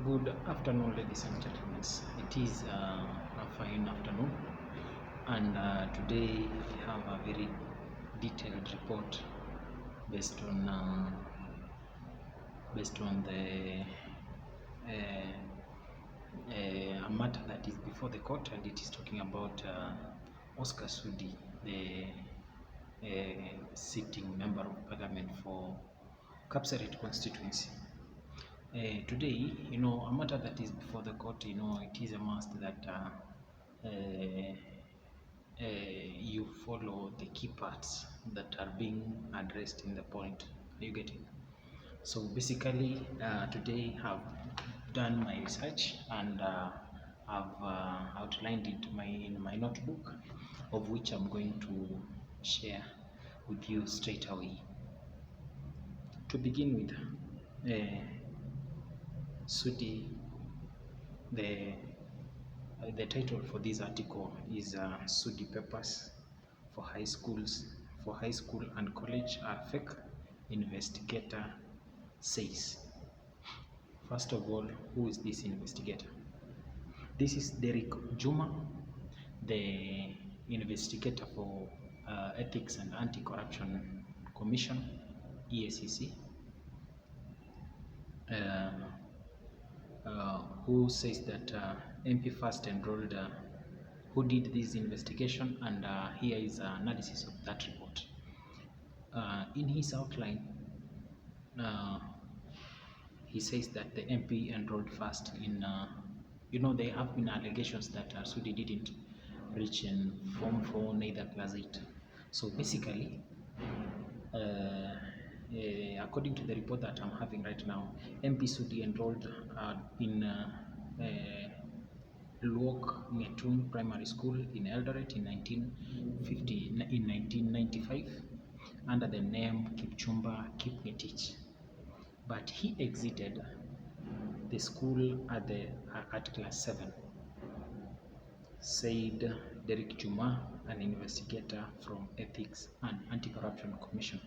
Good afternoon, ladies and gentlemen. It is a fine afternoon, and today we have a very detailed report based on a matter that is before the court, and it is talking about Oscar Sudi, the sitting member of parliament for Kapseret constituency. Today, a matter that is before the court, it is a must that you follow the key parts that are being addressed in the point. Are you getting? So basically, today I've done my research and I've outlined it in my notebook, of which I'm going to share with you straight away. To begin with, Sudi, the title for this article is Sudi Papers for high school and college are fake, investigator says. First of all, who is this investigator? This is Derrick Juma, the investigator for Ethics and Anti-Corruption Commission, EACC. Who says that MP first enrolled, who did this investigation, and here is an analysis of that report. In his outline, he says that the MP enrolled first in, there have been allegations that Sudi didn't reach in Form 4, neither Class 8. So basically, according to the report that I'm having right now, MP Sudi enrolled in Luok Ngetun Primary School in Eldoret in 1995 under the name Kipchumba Kipngetich. But he exited the school at Class 7, said Derrick Juma, an investigator from Ethics and Anti-Corruption Commission.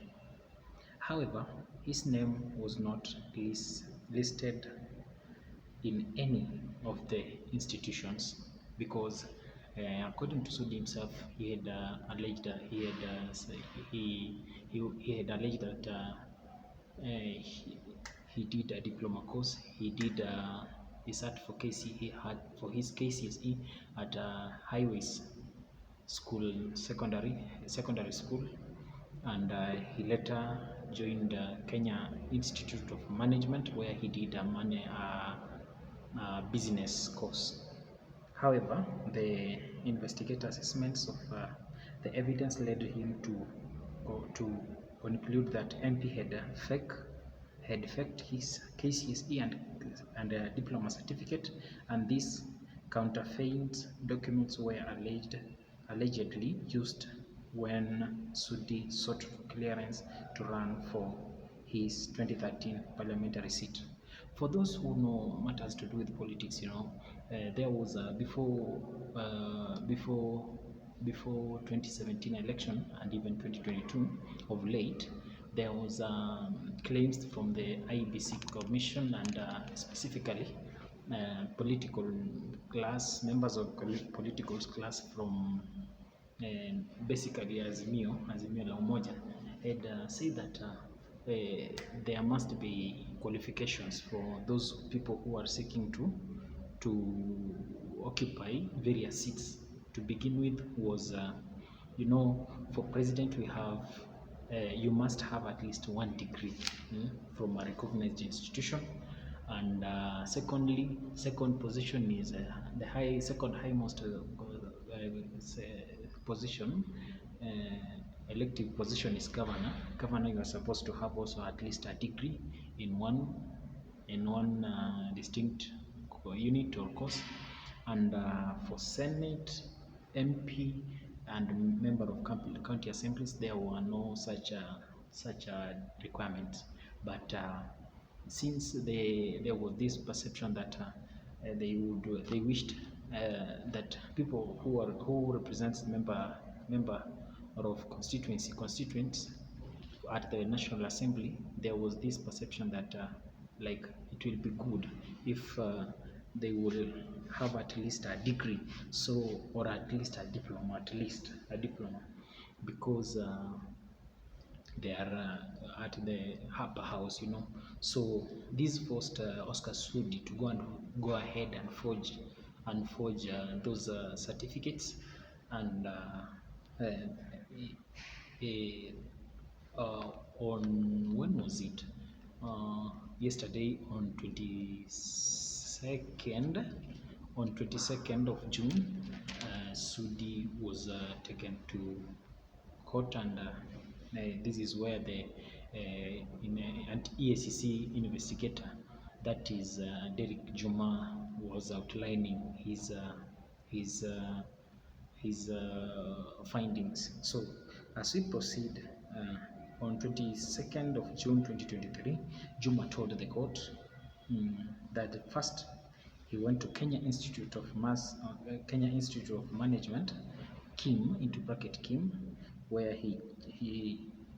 However, his name was not listed in any of the institutions because, according to Sudi himself, he had alleged that he did a diploma course. He did he sat for his KCSE at Highways School secondary school, and he later joined Kenya Institute of Management, where he did a business course. However, the investigator assessments of the evidence led him to conclude that MP had faked his KCSE and a diploma certificate, and these counterfeit documents were allegedly used when Sudi sought clearance to run for his 2013 parliamentary seat. For those who know matters to do with politics, there was before 2017 election and even 2022 of late, there was claims from the IEBC Commission and specifically political class, members of political class from basically Azimio la Umoja, had said that there must be qualifications for those people who are seeking to occupy various seats. To begin with was, for president we have, you must have at least one degree from a recognized institution, and second position is the second highest position, elective position is governor. Governor, you are supposed to have also at least a degree in one distinct unit or course, and for Senate, MP, and member of county assemblies, there were no such requirements. But since there was this perception that they wished that people who represents member of constituents at the National Assembly, there was this perception that like it will be good if they will have at least a degree, so, or at least a diploma, because they are at the upper house, you know. So this forced Oscar Sudi to go ahead and forge those certificates, and eh, on, when was it? Yesterday on 22nd of June, Sudi was taken to court, and this is where the an EACC investigator, that is Derrick Juma, was outlining his findings. So as we proceed, on 22nd of June 2023, Juma told the court that first he went to Kenya Institute of Management, KIM, into bracket KIM, where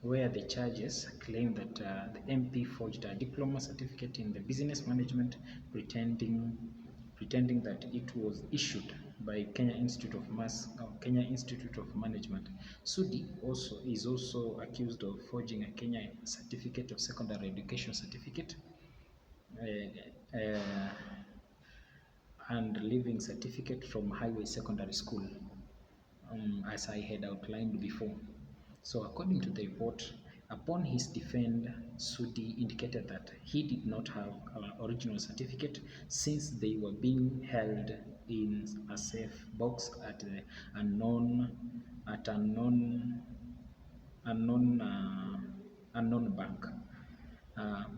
where the charges claim that the MP forged a diploma certificate in the business management, pretending that it was issued by Kenya Institute of Management. Sudi is also accused of forging a Kenya certificate of secondary education certificate and leaving certificate from Highway Secondary School, as I had outlined before. So according to the report, upon his defense, Sudi indicated that he did not have an original certificate, since they were being held in a safe box at the unknown bank.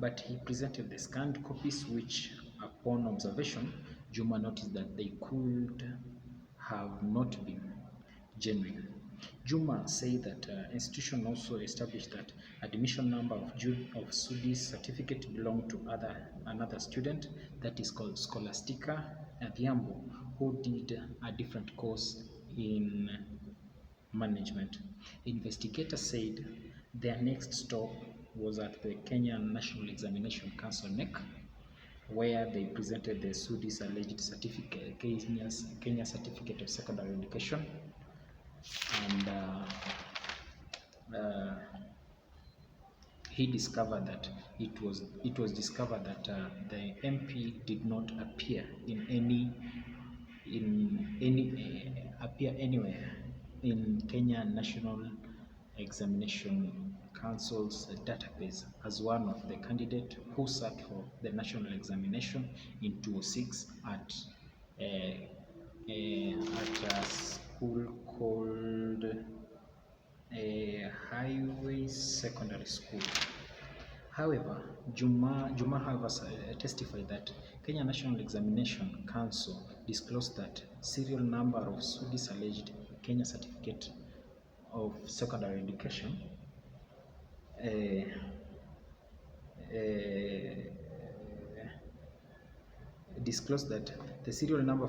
But he presented the scanned copies, which, upon observation, Juma noticed that they could have not been genuine. Juma said that institution also established that admission number of Sudi's certificate belonged to another student, that is called Scholastica Adhiambo, who did a different course in management. Investigators said their next stop was at the Kenya National Examination Council, NEC, where they presented the Sudi's alleged certificate, Kenya Certificate of Secondary Education, and he discovered that it was discovered that the MP did not appear anywhere in Kenya National Examination Council's database as one of the candidates who sat for the national examination in 2006 at a school called Highway Secondary School. However, Juma testified that Kenya National Examination Council disclosed that serial number of Sudi's alleged Kenya Certificate of Secondary Education disclosed that the serial number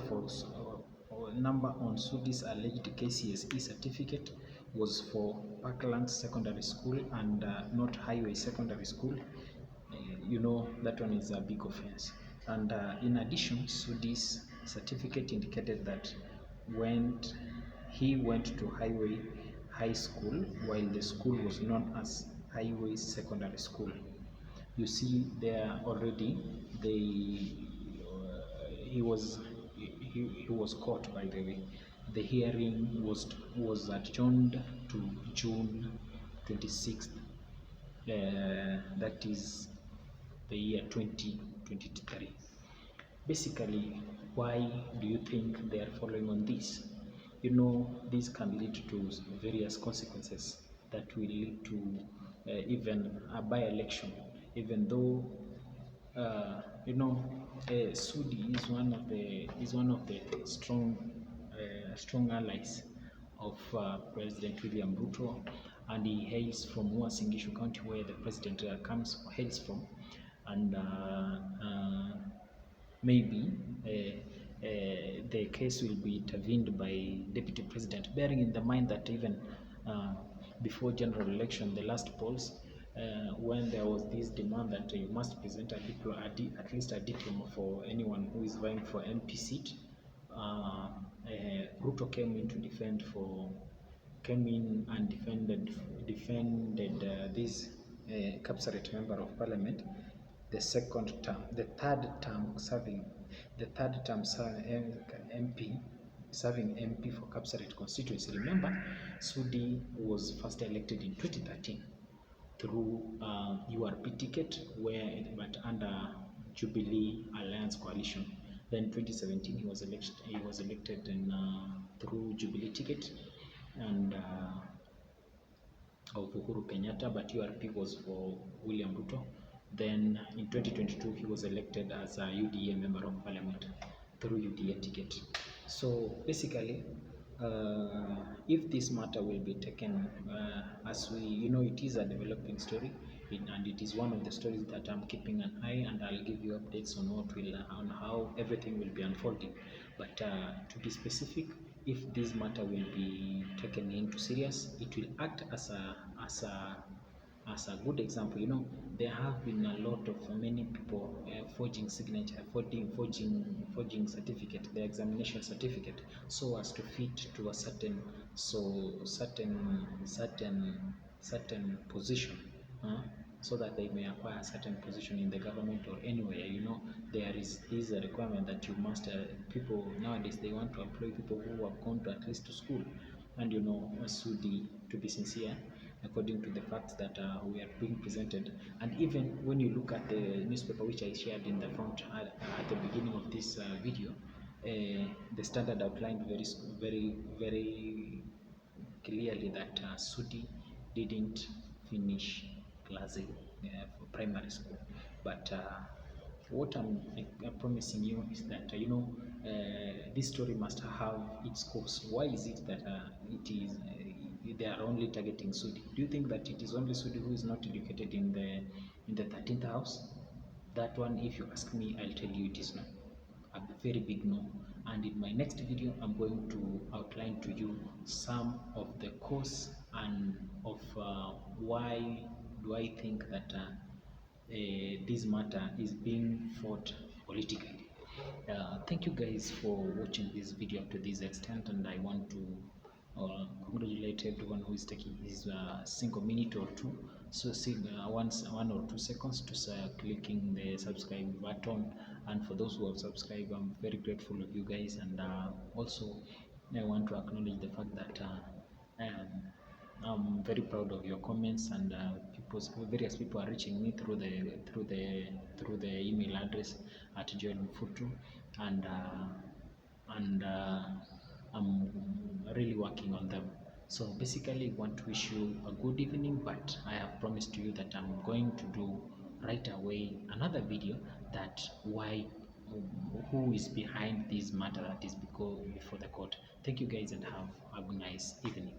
on Sudi's alleged KCSE certificate was for Parklands Secondary School and not Highway Secondary School. You know, that one is a big offense. And in addition, Sudi's certificate indicated that he went to Highway High School, while the school was known as Highway Secondary School. You see, there already he was caught, by the way. The hearing was adjourned to June 26th, that is the year 2023. Basically, why do you think they are following on this? You know, this can lead to various consequences that will lead to even a by-election, even though you know, Sudi is one of the strong allies of President William Ruto, and he hails from Uasin Gishu County, where the president hails from, and maybe the case will be intervened by Deputy President, bearing in the mind that even before general election, the last polls, when there was this demand that you must present at least a diploma for anyone who is vying for MP seat. Ruto came in and defended this Kapsaret member of parliament, the third term MP, serving MP for Kapsaret constituency. Remember, Sudi was first elected in 2013 through URP ticket, but under Jubilee Alliance coalition. Then 2017 he was elected through Jubilee ticket and of Uhuru Kenyatta, but URP was for William Ruto. Then in 2022 he was elected as a UDA member of parliament through UDA ticket. So basically, if this matter will be taken as it is a developing story, and it is one of the stories that I'm keeping an eye, and I'll give you updates on how everything will be unfolding. But to be specific, if this matter will be taken into serious, it will act as a good example. There have been a lot of many people forging signature, forging certificate, the examination certificate, so as to fit to a certain position, so that they may acquire a certain position in the government or anywhere. There is a requirement that you must. People nowadays, they want to employ people who have gone to at least to school, and Sudi, to be sincere, according to the facts that we are being presented. And even when you look at the newspaper which I shared in the front at the beginning of this video, the Standard outlined very, very clearly that Sudi didn't finish class for primary school. But what I'm promising you is that this story must have its course. Why is it that they are only targeting Sudi? Do you think that it is only Sudi who is not educated in the 13th house? That one, if you ask me, I'll tell you it is no. A very big no. And in my next video, I'm going to outline to you some of the cause and of why do I think that this matter is being fought politically. Thank you guys for watching this video to this extent, and I want to congratulate everyone who is taking his single minute or two, so 1 or 2 seconds to clicking the subscribe button. And for those who have subscribed, I'm very grateful of you guys. And also I want to acknowledge the fact that I'm very proud of your comments, and various people are reaching me through the email address at joelmfutu, and I'm really working on them. So basically, I want to wish you a good evening, but I have promised to you that I'm going to do right away another video that who is behind this matter that is before the court. Thank you guys, and have a nice evening.